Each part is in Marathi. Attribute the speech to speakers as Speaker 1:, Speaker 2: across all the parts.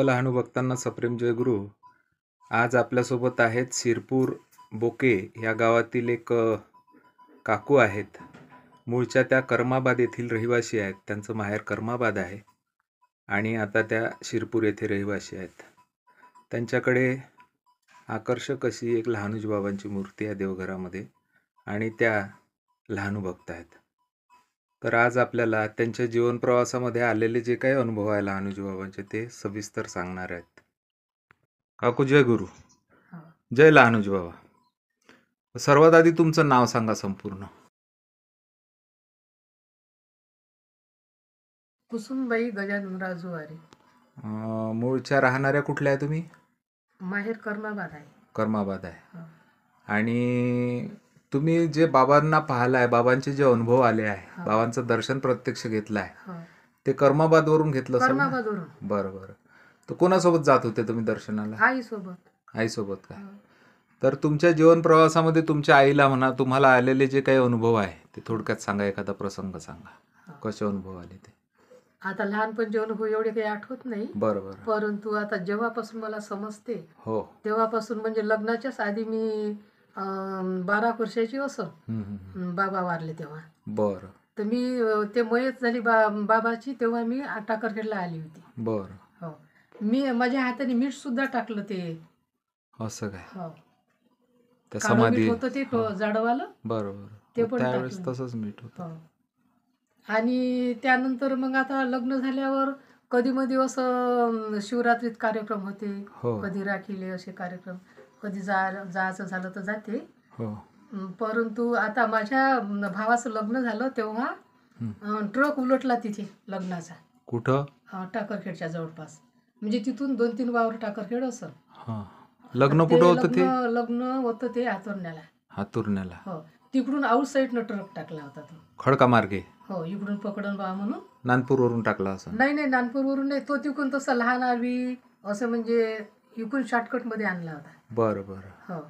Speaker 1: सर्व लहानू भक्तांना सप्रेम जयगुरु. आज आपल्यासोबत आहेत शिरपूर बोके या गावातील एक काकू आहेत. मूळच्या त्या कर्माबाद येथील रहिवासी आहेत. त्यांचं माहेर कर्माबाद आहे आणि आता त्या शिरपूर येथे रहिवासी आहेत. त्यांच्याकडे आकर्षक अशी एक लहानूजी बाबांची मूर्ती आहे देवघरामध्ये आणि त्या लहानू भक्त आहेत. तर आज आपल्याला त्यांच्या जीवन प्रवासामध्ये आलेले जे काही अनुभव आहे लहानूजी बाबांचे ते सविस्तर सांगणार आहेत. काकू जय गुरु. जय लहानूजी बाबा. सर्वात आधी तुमचं नाव सांगा संपूर्ण.
Speaker 2: कुसुमबाई गजाननराव जुवारे.
Speaker 1: मूळच्या राहणाऱ्या कुठल्या आहे तुम्ही?
Speaker 2: माहेर कर्माबाद आहे.
Speaker 1: कर्माबाद आहे. आणि तुम्ही जे बाबांना पाहिलाय, बाबांचे जे अनुभव आले आहे, बाबांचं दर्शन प्रत्यक्ष घेतलं आहे, ते कर्माबाद वरून घेतलं असेल ना?
Speaker 2: कर्माबादवरून.
Speaker 1: बरं बरं. तर कोणासोबत जात होते तुम्ही दर्शनाला?
Speaker 2: आईसोबत.
Speaker 1: आईसोबत का? तर तुमच्या जीवन प्रवासामध्ये तुमच्या आईला म्हणा, तुम्हाला आलेले जे काही अनुभव आहे ते थोडक्यात सांगा. एखादा प्रसंग सांगा, कसे अनुभव आले ते.
Speaker 2: आता लहानपणचे अनुभव एवढे काही आठवत नाही.
Speaker 1: बरोबर.
Speaker 2: परंतु आता जेव्हापासून मला समजते
Speaker 1: हो
Speaker 2: तेव्हापासून म्हणजे लग्नाच्याच आधी मी 12 वर्षाची असो बाबा वारले तेव्हा.
Speaker 1: बरं.
Speaker 2: तर मी ते मयत झाली बाबाची तेव्हा मी टाकरखेडला आली होती.
Speaker 1: बरं.
Speaker 2: हो. मी माझ्या हाताने मीठ सुद्धा टाकलं ते.
Speaker 1: असं काय?
Speaker 2: हो.
Speaker 1: त्या
Speaker 2: काळं
Speaker 1: समाधी
Speaker 2: मीठ होतं ते जाडवालं.
Speaker 1: बरोबर.
Speaker 2: ते पण
Speaker 1: त्यावेळेस
Speaker 2: टाकलं.
Speaker 1: तसंच मीठ होतं.
Speaker 2: हो. आणि त्यानंतर मग आता लग्न झाल्यावर कधी मध्ये असं शिवरात्रीत कार्यक्रम होते,
Speaker 1: हो.
Speaker 2: कधी राखीले असे कार्यक्रम, कधी जायचं झालं तर जाते.
Speaker 1: हो.
Speaker 2: परंतु आता माझ्या भावाचं लग्न झालं तेव्हा ट्रक उलटला तिथे लग्नाचा.
Speaker 1: कुठं?
Speaker 2: टाकरखेडच्या जवळपास. म्हणजे तिथून 2-3 वावर टाकरखेड असं.
Speaker 1: लग्न कुठं होतं ते?
Speaker 2: लग्न होतं ते हातुर्ण्याला.
Speaker 1: हातुर्ण्याला.
Speaker 2: हो. तिकडून आऊट साईडनं ट्रक टाकला होता तो.
Speaker 1: खडका मार्गे?
Speaker 2: हो. इकडून पकडून बा म्हणून.
Speaker 1: नानपूरवरून टाकला असं?
Speaker 2: नाही, नानपूरवरून नाही. तो तिकडून तसा लहान आवी असं म्हणजे इकडून शॉर्टकट मध्ये आणला होता.
Speaker 1: बरं बरं.
Speaker 2: हो.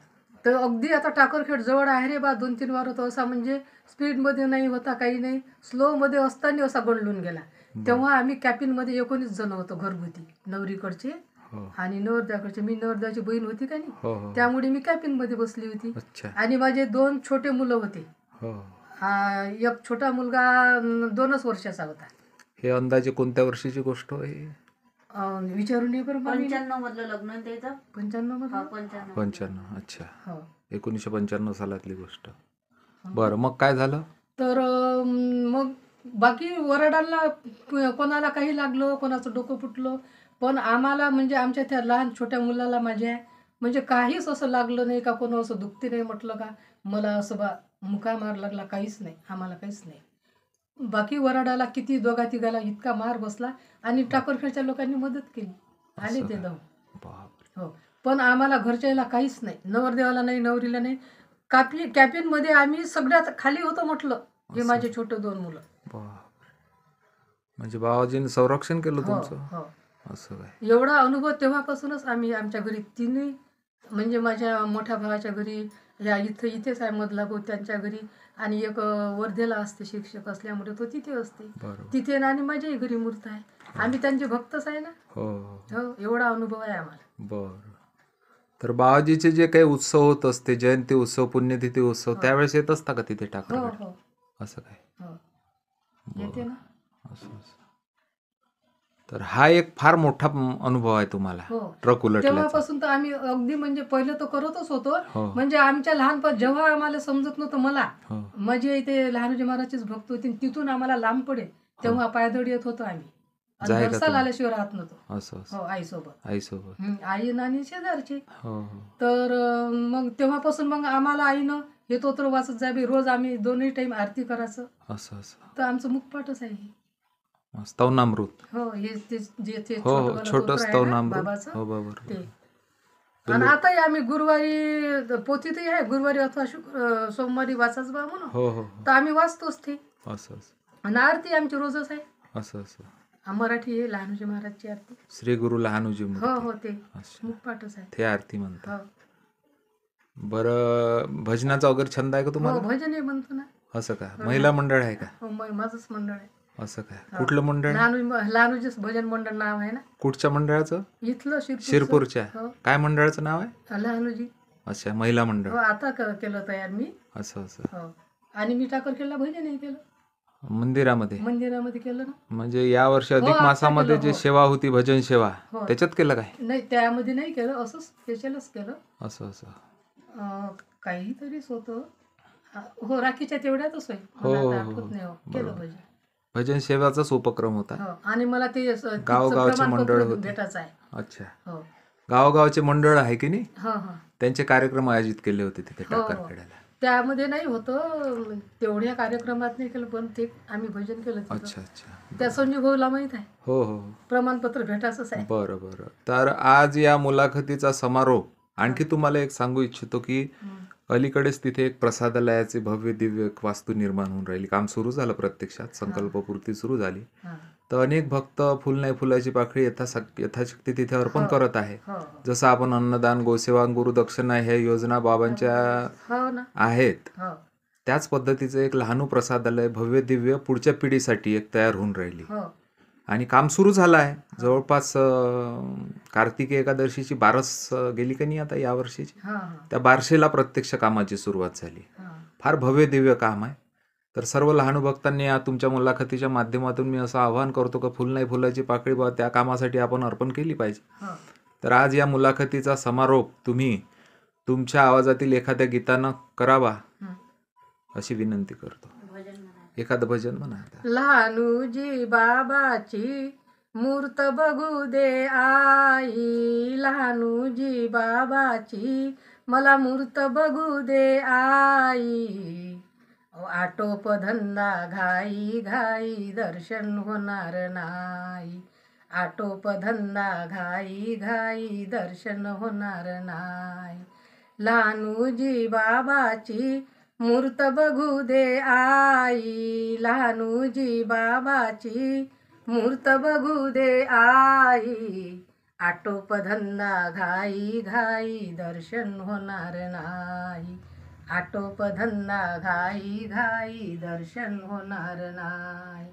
Speaker 2: तर अगदी आता टाकरखेड जवळ आहे रे बा, 2-3 वार होता असा, म्हणजे स्पीड मध्ये नाही होता, काही नाही, स्लो मध्ये असताना असा गंडलून गेला. तेव्हा आम्ही कॅबिन मध्ये 19 जण होतो घरगुती, नवरीकडचे आणि नवरदेवाकडचे. मी नवरदेवाची बहीण होती का नाही, त्यामुळे मी कॅबिन मध्ये बसली होती. आणि माझे 2 छोटे मुलं होते. एक छोटा मुलगा 2च वर्षाचा होता.
Speaker 1: हे अंदाजे कोणत्या वर्षीची गोष्ट आहे?
Speaker 2: विचारून ये बरं.
Speaker 3: 95 मधलं लग्न त्याचं.
Speaker 2: 95 मध्ये.
Speaker 1: 95. अच्छा.
Speaker 2: हो.
Speaker 1: 1995 सालातली गोष्ट. बरं, मग काय झालं?
Speaker 2: तर मग बाकी वराडांना कोणाला काही लागलं, कोणाचं डोकं फुटलं, पण आम्हाला म्हणजे आमच्या त्या लहान छोट्या मुलाला माझ्या म्हणजे काहीच असं लागलं नाही का, कोण असं दुखते नाही म्हटलं का, मला असं बा मुका मार लागला, काहीच नाही, आम्हाला काहीच नाही. बाकी वराडाला किती 2-3 इतका मार बसला आणि टाकरखेडच्या लोकांनी मदत केली, आले ते जाऊन. हो. पण आम्हाला घरच्याला काहीच नाही, नवरदेवाला नाही, नवरीला नाही. कॅबिन मध्ये आम्ही सगळ्यात खाली होतो म्हटलं. हे माझे छोटे 2 मुलं.
Speaker 1: म्हणजे बाबाजीने संरक्षण केलं तुमचं.
Speaker 2: हो.
Speaker 1: असं काय?
Speaker 2: एवढा अनुभव तेव्हापासूनच आम्ही आमच्या घरी तिन्ही, म्हणजे माझ्या मोठ्या भावाच्या घरी, या इथेच आहे मधला भाऊ त्यांच्या घरी, आणि एक वर्धेला असते शिक्षक असल्यामुळे तो तिथे असते तिथे, आणि माझ्याही घरी मूर्त आहे. आम्ही त्यांचे भक्तच आहे ना. हो. एवढा अनुभव आहे आम्हाला.
Speaker 1: बरं. तर बाबाजीचे जे काही उत्सव होत असते, जयंती उत्सव, पुण्यतिथी उत्सव, त्यावेळेस येत असता का तिथे टाकरखेड?
Speaker 2: हो.
Speaker 1: असं काय?
Speaker 2: हो. येते ना.
Speaker 1: असं. तर हा एक फार मोठा अनुभव आहे तुम्हाला. ट्रक उलटला
Speaker 2: तेव्हापासून तर आम्ही अगदी म्हणजे पहिले तर करतच होतो. म्हणजे आमच्या लहानपण जेव्हा आम्हाला समजत नव्हतं, मला माझी इथे लहानूजी महाराजचीच भक्त होती, तिथून आम्हाला लांब पडे तेव्हा पायदळ येत होतो आम्ही. घरसाल आल्याशिवाय राहत नव्हतो.
Speaker 1: असं.
Speaker 2: आईसोबत. आई आणि शेजारची. तर मग तेव्हापासून मग आम्हाला आईनं हे तोत्र वाचत जावे, रोज आम्ही 2 टाइम आरती करायचं.
Speaker 1: असं.
Speaker 2: तर आमचं मुखपाठच आहे.
Speaker 1: स्तवनामृत.
Speaker 2: हो. हे जे
Speaker 1: छोटं स्तवनामृत.
Speaker 2: बाबाचं ते. आणि आताही आम्ही गुरुवारी पोथीतही आहे, गुरुवारी अथवा सोमवारी वाचाच बा म्हणून, तर आम्ही वाचतोच ते.
Speaker 1: असं.
Speaker 2: आणि आरती आमची रोजच आहे.
Speaker 1: असं.
Speaker 2: मराठी आहे लहानूजी महाराजची आरती.
Speaker 1: श्री गुरु लहानूजी.
Speaker 2: हो. ते मुखपाठच आहे,
Speaker 1: ते आरती म्हणतात. बरं, भजनाचा वगैरे छंद आहे का तुम्हाला?
Speaker 2: भजन म्हणतो ना.
Speaker 1: असं का? महिला मंडळ आहे का?
Speaker 2: हो, माझंच मंडळ आहे.
Speaker 1: असं काय कुठलं मंडळ?
Speaker 2: लहानूजीच भजन मंडळ नाव आहे ना
Speaker 1: कुठच्या मंडळाचं?
Speaker 2: इथलं
Speaker 1: शिरपूरच्या.
Speaker 2: हो
Speaker 1: काय मंडळाचं नाव आहे?
Speaker 2: लहानूजी.
Speaker 1: अच्छा, महिला मंडळ.
Speaker 2: हो आता केलं तयार मी.
Speaker 1: असं असं.
Speaker 2: हो आणि मी टाकरखेडला भजनही केलं,
Speaker 1: मंदिरामध्ये
Speaker 2: मंदिरामध्ये केलं ना.
Speaker 1: म्हणजे या वर्षी अधिक
Speaker 2: आता
Speaker 1: मासामध्ये
Speaker 2: केलं,
Speaker 1: जे
Speaker 2: हो.
Speaker 1: सेवा होती, भजन सेवा,
Speaker 2: हो.
Speaker 1: त्याच्यात केलं काय?
Speaker 2: नाही त्यामध्ये नाही केलं, असंच स्पेशलच केलं.
Speaker 1: असं असं.
Speaker 2: काहीतरीच होतं. हो राखीच्या तेवढ्यातच होय.
Speaker 1: हो,
Speaker 2: मला
Speaker 1: हो,
Speaker 2: आता
Speaker 1: हो.
Speaker 2: आठवत नाही. हो केलं
Speaker 1: बरोबर.
Speaker 2: भजन.
Speaker 1: भजन सेवाचाच उपक्रम होता.
Speaker 2: हो आणि मला ते
Speaker 1: गावोगावचे
Speaker 2: प्रमाणपत्र
Speaker 1: मंडळ होते.
Speaker 2: भेटायचं आहे.
Speaker 1: अच्छा,
Speaker 2: हो
Speaker 1: गावोगावचे मंडळ आहे की नाही,
Speaker 2: हो हो
Speaker 1: त्यांचे कार्यक्रम आयोजित केले होते तिथे
Speaker 2: हो.
Speaker 1: टाकरखेड्याला.
Speaker 2: त्यामध्ये नाही होतं, तेवढ्या कार्यक्रमात नाही केलं, पण ते आम्ही भजन केलं तिथं.
Speaker 1: अच्छा अच्छा.
Speaker 2: त्या संजीव भाऊला माहित आहे,
Speaker 1: हो हो.
Speaker 2: प्रमाणपत्र भेटायचंच आहे.
Speaker 1: बरं बरं. तर आज या मुलाखतीचा समारोप आणखी तुम्हाला एक सांगू इच्छितो की
Speaker 2: हं.
Speaker 1: अलीकडेच तिथे एक प्रसादालयाचे भव्य दिव्य एक वास्तू निर्माण होऊन राहिली. काम सुरू झालं, प्रत्यक्षात संकल्पपूर्ती सुरू झाली.
Speaker 2: हां.
Speaker 1: तर अनेक भक्त फुल नाही फुलाची पाकळी यथाशक्ती तिथे अर्पण
Speaker 2: हो.
Speaker 1: करत आहे.
Speaker 2: हो
Speaker 1: जसं आपण अन्नदान, गोसेवा, गुरुदक्षिणा ह्या योजना बाबांच्या
Speaker 2: हो ना.
Speaker 1: आहेत,
Speaker 2: हो
Speaker 1: त्याच पद्धतीचं एक लहानू प्रसादालय भव्य दिव्य पुढच्या पिढीसाठी एक तयार होऊन राहिली
Speaker 2: हो
Speaker 1: आणि काम सुरू झालं आहे. जवळपास कार्तिकी एकादशीची बारस गेली का नाही आता या वर्षीची,
Speaker 2: हां
Speaker 1: त्या बारशेला प्रत्यक्ष कामाची सुरुवात झाली.
Speaker 2: हां
Speaker 1: फार भव्य दिव्य काम आहे. तर सर्व लहानू भक्तांनी या तुमच्या मुलाखतीच्या माध्यमातून मी असं आवाहन करतो की फुल नाही फुलाची पाकळी बा त्या कामासाठी आपण अर्पण केली पाहिजे.
Speaker 2: हो
Speaker 1: तर आज या मुलाखतीचा समारोप तुम्ही तुमच्या आवाजातील एखाद्या गीतानं करावा
Speaker 2: हं.
Speaker 3: अशी विनंती करतो.
Speaker 2: भजन म्हणा.
Speaker 3: एखादं भजन म्हणा आता.
Speaker 2: लहानूजी बाबाची मूर्त बघू दे आई, लहानूजी बाबाची मला मूर्त बघू दे आई. आटोप धंदा घाई घाई दर्शन होणार नाही, आटोप धंदा घाई घाई दर्शन होणार नाही. लहानूजी बाबाची मूर्त बघू दे आई, लहानूजी बाबाची मूर्त बघू दे आई. आटोप धंदा घाई घाई दर्शन होणार नाही, आटोप धंदा घाई घाई दर्शन होणार नाही.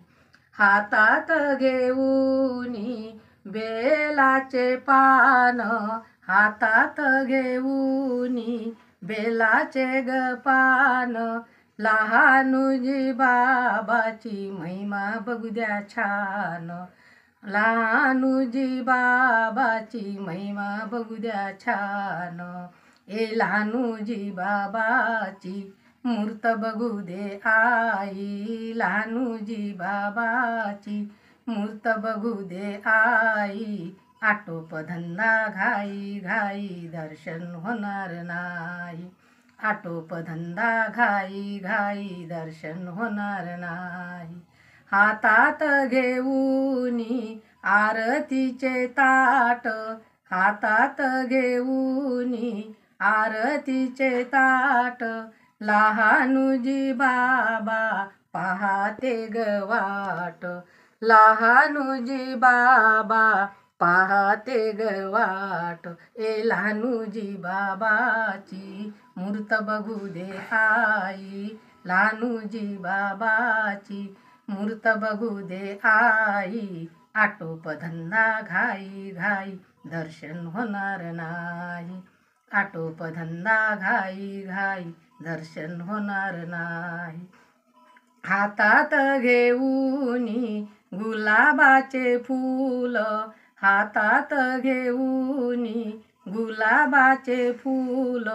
Speaker 2: हातात घेऊनी बेलाचे पान, हातात घेऊनी बेलाचे ग पान, लहानूजी बाबाची महिमा बघू द्या छान, लहानूजी बाबाची महिमा बघू द्या छान. ए लहानूजी बाबाची मूर्त बघू दे आई, लहानूजी बाबाची मूर्त बघू दे आई. आटोप धंदा घाई घाई दर्शन होणार नाही, आटोप धंदा घाई घाई दर्शन होणार नाही. हातात घेऊनी आरतीचे ताट, हातात घेऊनी आरतीचे ताट, लहानूजी बाबा पाहते ग वाट, लहानूजी बाबा पाहते ग वाट. ए लहानूजी बाबाची मूर्त बघू दे आई, लहानूजी बाबाची मूर्त बघू दे आई. आटोप धंदा घाई घाई दर्शन होणार नाही, आटोप धंदा घाई घाई दर्शन होणार नाही. हातात घेऊनी गुलाबाचे फूल, हातात घेऊनी गुलाबाचे फूल,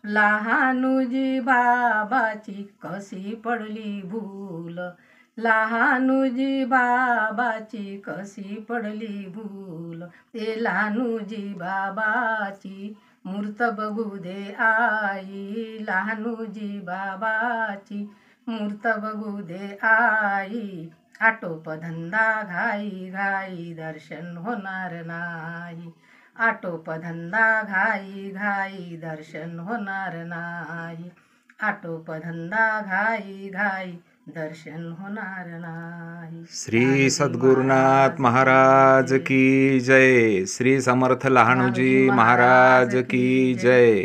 Speaker 2: लहानूजी बाबाची कशी पडली भूल, लहानूजी बाबाची कशी पडली भूल. ते लहानूजी बाबाची मूर्त बघू दे आई, लहानूजी बाबाची मूर्त बघू दे आई. आटोप धंदा घाई घाई दर्शन होणार नाही, आटोप धंदा घाई घाई दर्शन होणार नाही, आटोप धंदा घाई घाई दर्शन होणार नाही.
Speaker 1: श्री सद्गुरुनाथ महाराज की जय. श्री समर्थ लहानूजी महाराज की जय.